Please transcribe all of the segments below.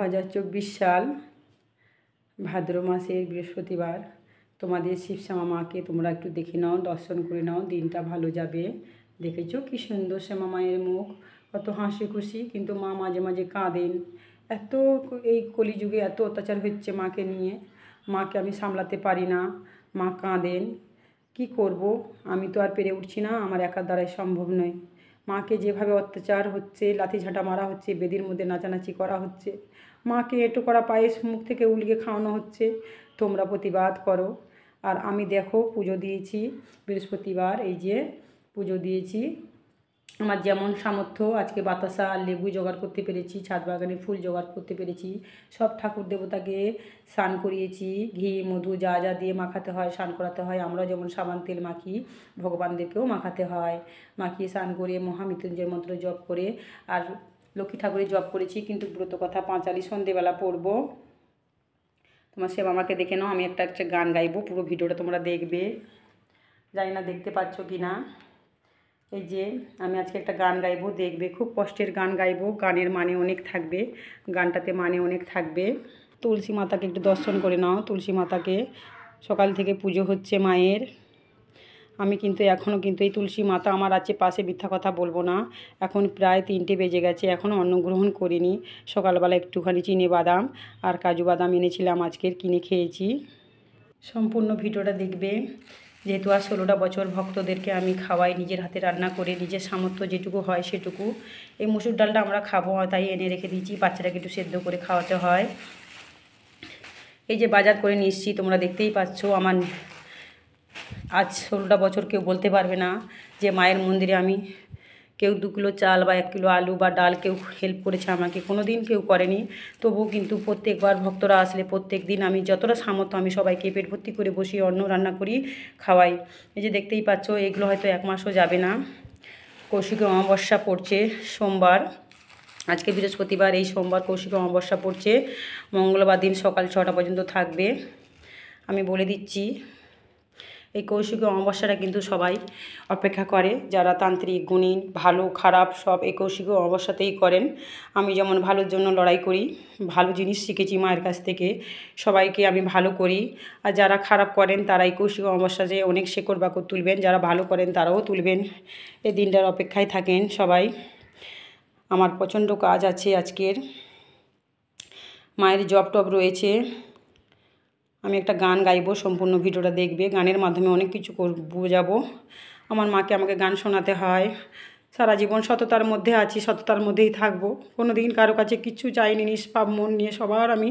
2024 সাল ভাদ্র মাসের বৃহস্পতিবার। তোমাদের শিবশ্যামা মাকে তোমরা একটু দেখে নাও, দর্শন করে নাও, দিনটা ভালো যাবে। দেখেছো কি সুন্দর শ্যামা মায়ের মুখ, কত হাসি খুশি। কিন্তু মা মাঝে মাঝে কাঁদেন। এত এই কলিযুগে এত অত্যাচার হচ্ছে মাকে নিয়ে, মাকে আমি সামলাতে পারি না, মা কাঁদেন। কি করব, আমি তো আর পেরে উঠছি না, আমার একার দ্বারাই সম্ভব নয়। মাকে যেভাবে অত্যাচার হচ্ছে, লাঠিঝাঁটা মারা হচ্ছে, বেদির মধ্যে নাচানাচি করা হচ্ছে, মাকে এঁটো করা পায়েস মুখ থেকে উলিয়ে খাওয়ানো হচ্ছে, তোমরা প্রতিবাদ করো। আর আমি দেখো পুজো দিয়েছি বৃহস্পতিবার, এই যে পুজো দিয়েছি। আমার যেমন সামর্থ্য আজকে বাতাসা আর লেবু জোগাড় করতে পেরেছি, ছাদ বাগানে ফুল জোগাড় করতে পেরেছি, সব ঠাকুর দেবতাকে স্নান করিয়েছি, ঘি মধু যা যা দিয়ে মাখাতে হয় স্নান করাতে হয়। আমরা যেমন সাবান তেল মাখি, ভগবানদেরকেও মাখাতে হয়। মাখিয়ে স্নান করে মহামৃত্যুঞ্জয় মন্ত্র জপ করে আর লক্ষ্মী ঠাকুরের জপ করেছি। কিন্তু ব্রত কথা পাঁচালি সন্ধেবেলা পড়বো। তোমার সেবা আমাকে দেখে নাও, আমি একটা গান গাইবো, পুরো ভিডিওটা তোমরা দেখবে। জানি না দেখতে পাচ্ছ কি না। এই যে আমি আজকে একটা গান গাইবো, দেখবে, খুব কষ্টের গান গাইবো, গানের মানে অনেক থাকবে, গানটাতে মানে অনেক থাকবে। তুলসী মাতাকে একটু দর্শন করে নাও। তুলসী মাতাকে সকাল থেকে পুজো হচ্ছে মায়ের। আমি কিন্তু এখনও কিন্তু এই তুলসী মাতা আমার আছে পাশে, মিথ্যা কথা বলবো না। এখন প্রায় 3টে বেজে গেছে, এখনও অন্নগ্রহণ করিনি। সকালবেলা একটুখানি চিনে বাদাম আর কাজু বাদাম এনেছিলাম আজকের, কিনে খেয়েছি। সম্পূর্ণ ভিডিওটা দেখবে। যেহেতু আর 16টা বছর ভক্তদেরকে আমি খাওয়াই, নিজের হাতে রান্না করে, নিজের সামর্থ্য যেটুকু হয় সেটুকু। এই মসুর ডালটা আমরা খাবো, তাই এনে রেখে দিয়েছি, বাচ্চাটাকে একটু সেদ্ধ করে খাওয়াতে হয়। এই যে বাজার করে নিয়ে এসেছি, তোমরা দেখতেই পাচ্ছ। আমার আজ 16টা বছর কেউ বলতে পারবে না যে মায়ের মন্দিরে আমি কেউ 2 কিলো চাল বা 1 কিলো আলু বা ডাল কেউ হেল্প করেছে আমাকে, কোনো দিন কেউ করেনি। তবুও কিন্তু প্রত্যেকবার ভক্তরা আসলে প্রত্যেক দিন আমি যতটা সামর্থ্য আমি সবাইকে পেট ভর্তি করে বসিয়ে অন্ন রান্না করি, খাওয়াই। এই যে দেখতেই পাচ্ছ, এগুলো হয়তো 1 মাসও যাবে না। কৌশিকী অমাবস্যা পড়ছে সোমবার, আজকে বৃহস্পতিবার, এই সোমবার কৌশিকী অমাবস্যা পড়ছে। মঙ্গলবার দিন সকাল 6টা পর্যন্ত থাকবে। আমি বলে দিচ্ছি, এই কৌশিকী অমাবস্যাটা কিন্তু সবাই অপেক্ষা করে, যারা তান্ত্রিক গুণী ভালো খারাপ সব এই কৌশিকী অমাবস্যাতেই করেন। আমি যেমন ভালোর জন্য লড়াই করি, ভালো জিনিস শিখেছি মায়ের কাছ থেকে, সবাইকে আমি ভালো করি। আর যারা খারাপ করেন তারা এই কৌশিকী অমাবস্যা যে অনেক শেকড় বাকড় তুলবেন, যারা ভালো করেন তারাও তুলবেন। এই দিনটার অপেক্ষায় থাকেন সবাই। আমার প্রচণ্ড কাজ আছে আজকের, মায়ের জব টব রয়েছে। আমি একটা গান গাইবো, সম্পূর্ণ ভিডিওটা দেখবে। গানের মাধ্যমে অনেক কিছু বোঝাবো। আমার মাকে আমাকে গান শোনাতে হয়। সারা জীবন সততার মধ্যে আছি, সততার মধ্যেই থাকবো। কোনো দিন কারো কাছে কিচ্ছু চাইনি, নিষ্পাপ মন নিয়ে সবার আমি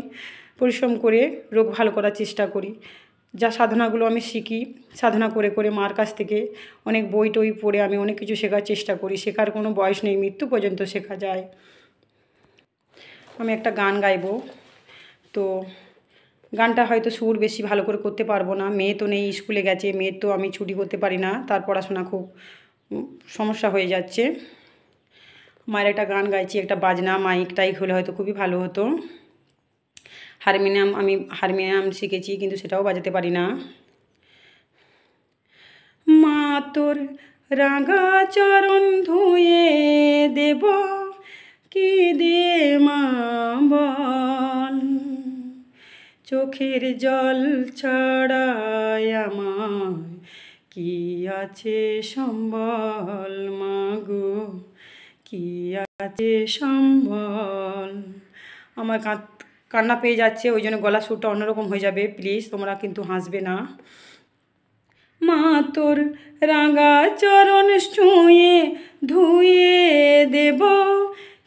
পরিশ্রম করে রোগ ভালো করার চেষ্টা করি। যা সাধনাগুলো আমি শিখি, সাধনা করে করে মার কাছ থেকে অনেক বই টই পড়ে আমি অনেক কিছু শেখার চেষ্টা করি। শেখার কোনো বয়স নেই, মৃত্যু পর্যন্ত শেখা যায়। আমি একটা গান গাইবো, তো গানটা হয়তো সুর বেশি ভালো করে করতে পারবো না। মেয়ে তো নেই, স্কুলে গেছে, মেয়ের তো আমি ছুটি করতে পারি না, তার পড়াশোনা খুব সমস্যা হয়ে যাচ্ছে। মায়ের একটা গান গাইছি, একটা বাজনা মাইক টাইক হলে হয়তো খুবই ভালো হতো। আমি হারমোনিয়াম শিখেছি, কিন্তু সেটাও বাজাতে পারি না। মা তোর রাঙা চরণ ধুয়ে দেব, কি দিয়ে মা বল, চোখের জল ছড়ায় আমার কি আছে সম্বল, মাগো কি আছে সম্বল। আমার কান্না পেয়ে যাচ্ছে, ওই জন্য গলা সুরটা অন্যরকম হয়ে যাবে, প্লিজ তোমরা কিন্তু হাসবে না। মা তোর রাঙা চরণ ছুঁয়ে ধুয়ে দেব,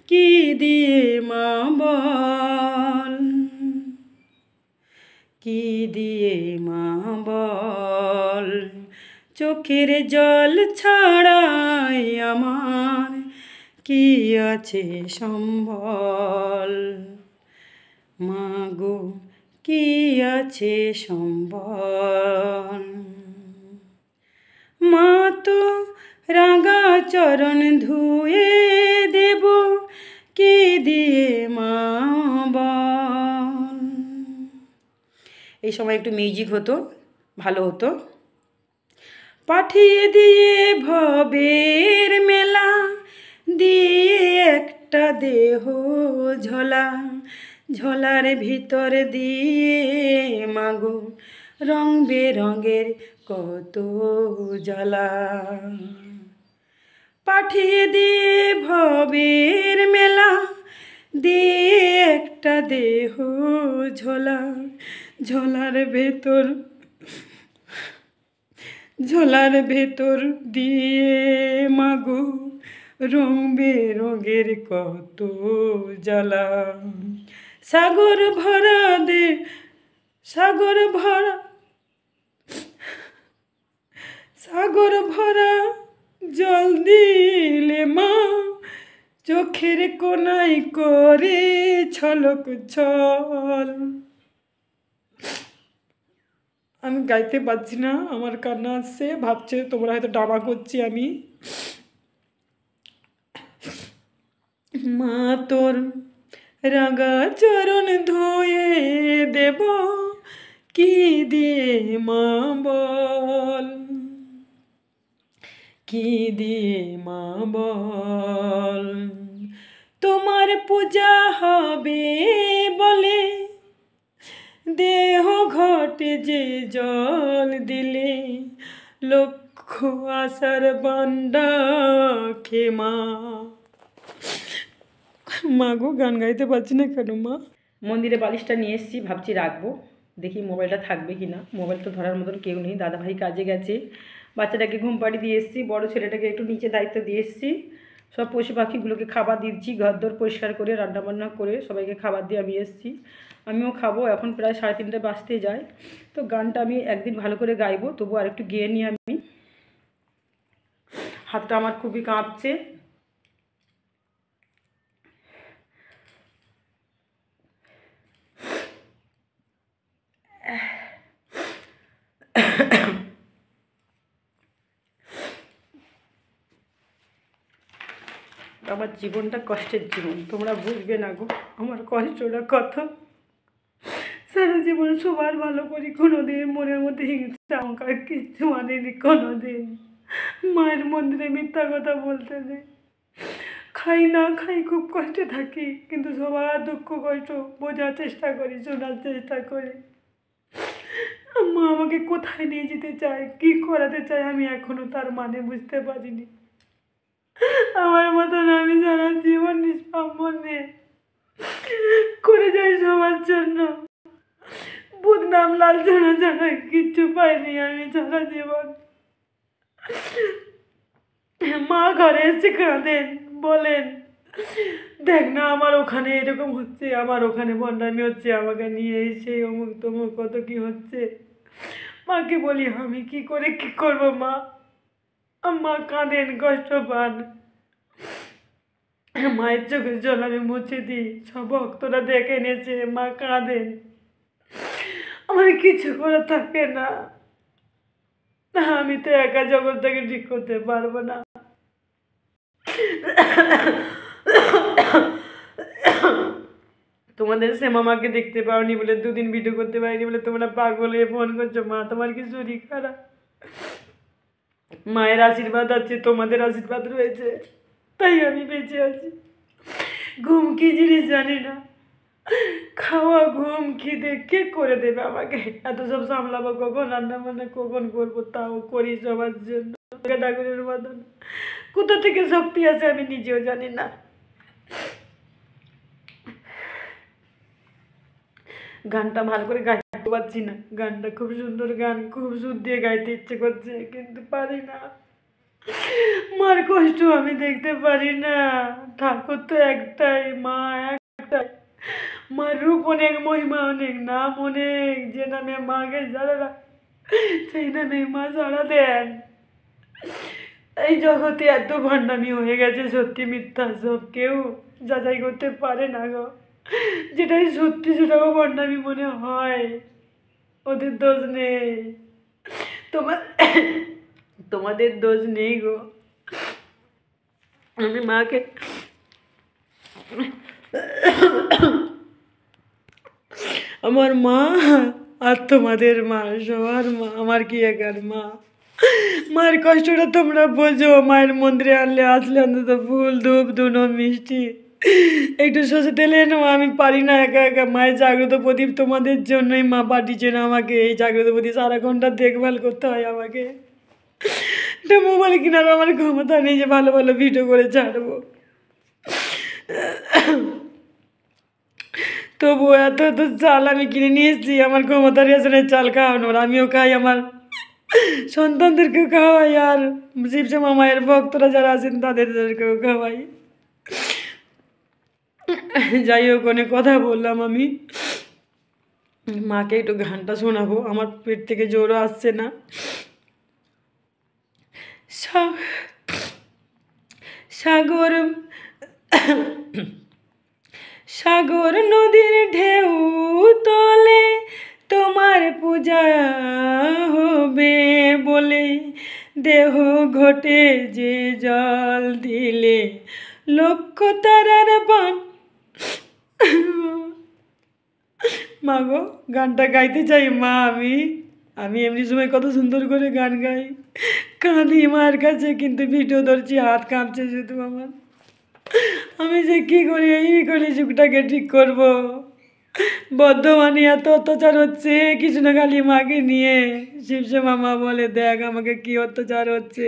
কি দিয়ে মা বল, কি দিয়ে মা বল, চোখের জল ছাড়াই আমার কি আছে সম্বল, মাগো কি আছে সম্বল। মা তো রাঙা চরণ ধুয়ে দেব, কি দিয়ে মা বল। এই সময় একটু মিউজিক হতো, ভালো হতো। পাঠিয়ে দিয়ে ভবের মেলা, দিয়ে একটা দেহ ঝোলা, ঝোলার ভিতর দিয়ে মাগো রং বেরঙের কত জ্বালা, পাঠিয়ে দিয়ে ভবের মেলা দিয়ে একটা দেহ ঝোলা, ঝোলার ভেতর দিয়ে মাগো রং বেরঙের কত জ্বালা, সাগর ভরা জল দিলে মা চোখের কোনায় করে ছলক ছল। আমি গাইতে পারছি না, আমার কান্না আসছে, ভাবছে তোমরা হয়তো ড্রামা করছি আমি। মা তোর রাঙা চরণ ধুয়ে দেব কি দিয়ে মা বল, কি দিয়ে মা বল, তোমার পূজা হবে বলে দেহ ঘটে যে জল দিলে, লক্ষ আশার বান্ডা খেমা। মা গো গান গাইতে পারছি না কেন মা। মন্দিরে বালিশটা নিয়ে এসেছি, ভাবছি রাখবো, দেখি মোবাইলটা থাকবে কি না। মোবাইল তো ধরার মতন কেউ নেই, দাদাভাই কাজে গেছে, বাচ্চাটাকে ঘুম পাড়ি দিয়ে এসেছি, বড়ো ছেলেটাকে একটু নিচে দায়িত্ব দিয়ে এসেছি, সব পশু পাখিগুলোকে খাবার দিচ্ছি, ঘরদোর পরিষ্কার করে রান্নাবান্না করে সবাইকে খাবার দিয়ে আমি এসেছি, আমিও খাবো। এখন প্রায় 3:30 বাজতে যায়, তো গানটা আমি একদিন ভালো করে গাইবো, তবু আর একটু গেয়ে নিই আমি। হাতটা আমার খুবই কাঁপছে। আমার জীবনটা কষ্টের জীবন, তোমরা বুঝবে না গো আমার কষ্টটা কত। সারা জীবন সবার ভালো করি, কোনোদিন মনের মধ্যে হিংসা অহংকার কিচ্ছু মানেনি কোনোদিন। মায়ের মন্দিরে মিথ্যা কথা বলতে নেই, খাই না খাই খুব কষ্টে থাকি, কিন্তু সবার দুঃখ কষ্ট বোঝার চেষ্টা করি, শোনার চেষ্টা করি। মা আমাকে কোথায় নিয়ে যেতে চায়, কি করাতে চায়, আমি এখনো তার মানে বুঝতে পারিনি। আমার মতন আমি সারা জীবন নিষ্পাম্বনে করে যাই সবার জন্য, বদনাম লাঞ্ছনা ছাড়া কিচ্ছু পাইনি আমি সারা জীবন। মা ঘরে এসে কাঁদেন, বলেন দেখ না আমার ওখানে এরকম হচ্ছে, আমার ওখানে বন্যামি হচ্ছে, আমাকে নিয়ে এসে অমুক তমুক কত কি হচ্ছে। মাকে বলি আমি কি করে কি করবো মা, মা কাঁদেন, কষ্ট পান। মায়ের চোখের জল আমি মুছে দিই, সব ভক্তরা দেখে এনেছে, মা কাঁদেন, আমার কিছু করে থাকে না, আমি তো একা জগৎটাকে ঠিক করতে পারবো না। তোমাদের শ্যামা মাকে দেখতে পাওনি বলে, 2 দিন ভিডিও করতে পারিনি বলে তোমরা পাগল হয়ে ফোন করছো, মা তোমার কি শরীর খারাপ? মায়ের আশীর্বাদ আছে, তোমাদের আশীর্বাদ রয়েছে, তাই আমি বেঁচে আছি। ঘুম কি জিনিস জানি না, খাওয়া ঘুম খিদে কে করে দেবে আমাকে, এত সব সামলাবো, কখন রান্না বান্না কখন করবো, তাও করি সবার জন্য ঠাকুরের মতন। কোথা থেকে শক্তি আছে আমি নিজেও জানি না। গানটা ভালো করে গাইতে পারছি না, গানটা খুব সুন্দর গান, খুব সুর দিয়ে গাইতে ইচ্ছে করছে, কিন্তু পারি না। মার কষ্ট আমি দেখতে পারি না, ঠাকুর তো একটাই, মা একটাই, মার রূপ অনেক, মহিমা অনেক, নাম অনেক, যে নামে মাকে যারা সেই নামে মা সাড়া দেন। এই জগতে এত ভণ্ডামি হয়ে গেছে, সত্যি মিথ্যা সব কেউ যাচাই করতে পারে না গো, যেটাই সত্যি সেটাও ভণ্ডামি মনে হয়, ওদের দোষ নেই, তোমাদের দোষ নেই গো। আমি মাকে আমার মা আর তোমাদের মা, সবার মা, আমার কি একার মা। মায়ের কষ্টটা তোমরা বোঝো, মায়ের মন্দিরে আসলে অন্তত ফুল ধূপ ধুনো মিষ্টি একটু সর্ষে তেল এনো, আমি পারি না একা একা। মায়ের জাগ্রত প্রদীপ তোমাদের জন্যই মা পাঠিয়েছেন আমাকে। এই জাগ্রত প্রদীপ সারা ঘন্টা দেখভাল করতে হয় আমাকে। একটা মোবাইল কেনার আমার ক্ষমতা নেই যে ভালো ভালো ভিডিও করে ছাড়বো। তবু এত এত চাল আমি কিনে নিয়ে এসেছি, আমার ক্ষমতা রেশনের চাল খাওয়ানোর। আমিও খাই, আমার সন্তানদেরকেও খাওয়াই, আর শিবশ্যামা মায়ের ভক্তরা যারা আছেন তাদেরকেও খাওয়াই। যাই হোক, অনেক কথা বললাম আমি। মাকে একটু গানটা শোনাবো, আমার পেট থেকে জোরও আসছে না। সাগর সাগর নদীর ঢেউ তলে তোমার পূজা হবে বলে, দেহ ঘটে যে জল দিলে লক্ষ তারার বান। মা গো, গানটা গাইতে চাই মা। আমি এমনি সময় কত সুন্দর করে গান গাই, কাঁদি মার কাছে, কিন্তু ভিডিও ধরছি হাত কাঁপছে শুধু আমার। আমি যে কী করি এই করি যুগটাকে ঠিক করব। বর্ধমানে এত অত্যাচার হচ্ছে কৃষ্ণকালী মাকে নিয়ে। শিবশ্যামা মা বলে, দেখ আমাকে কি অত্যাচার হচ্ছে,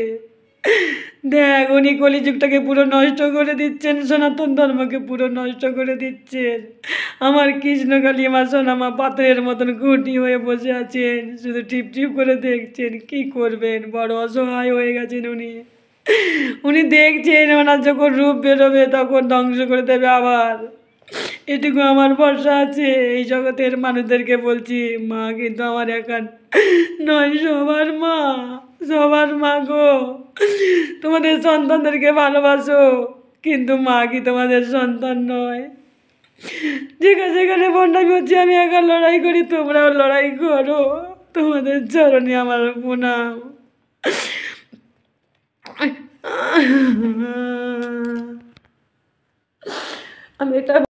দেখ উনি কলিযুগটাকে পুরো নষ্ট করে দিচ্ছেন, সনাতন ধর্মকে পুরো নষ্ট করে দিচ্ছেন। আমার কৃষ্ণকালী মা সোনামা পাথরের মতন ঘুঁটি হয়ে বসে আছেন, শুধু টিপ টিপ করে দেখছেন। কি করবেন, বড় অসহায় হয়ে গেছেন উনি। উনি দেখছেন ওনার যখন রূপ বেরোবে তখন ধ্বংস করে দেবে আবার। এটুকু আমার ভরসা আছে। এই জগতের মানুষদেরকে বলছি, মা কিন্তু আমার একা নয়, সবার মা, সবার মা গো। তোমাদের সন্তানদেরকে ভালোবাসো, কিন্তু মা কি তোমাদের সন্তান নয়? যেখানে বন্যামি হচ্ছে আমি একা লড়াই করি, তোমরাও লড়াই করো। তোমাদের চরণে আমার প্রণাম। আমি এটা